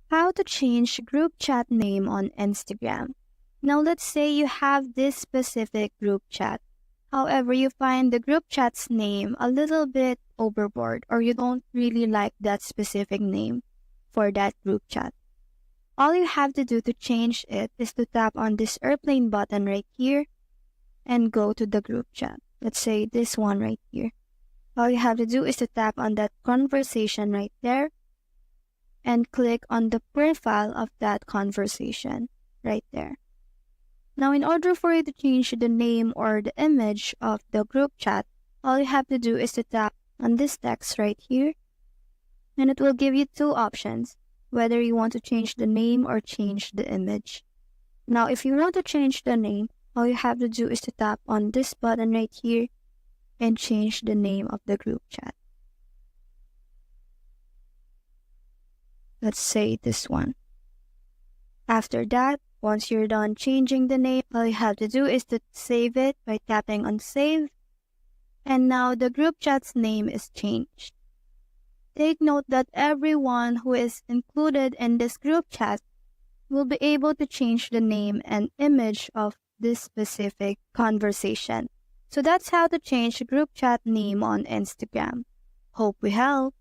How to change group chat name on Instagram. Now let's say you have this specific group chat. However, you find the group chat's name a little bit overboard or you don't really like that specific name for that group chat. All you have to do to change it is to tap on this airplane button right here and go to the group chat. Let's say this one right here. All you have to do is to tap on that conversation right there and click on the profile of that conversation right there. Now, in order for you to change the name or the image of the group chat, all you have to do is to tap on this text right here, and it will give you two options, whether you want to change the name or change the image. Now, if you want to change the name, all you have to do is to tap on this button right here and change the name of the group chat. Let's say this one. After that, once you're done changing the name, all you have to do is to save it by tapping on save. And now the group chat's name is changed. Take note that everyone who is included in this group chat will be able to change the name and image of this specific conversation. So that's how to change group chat name on Instagram. Hope we help.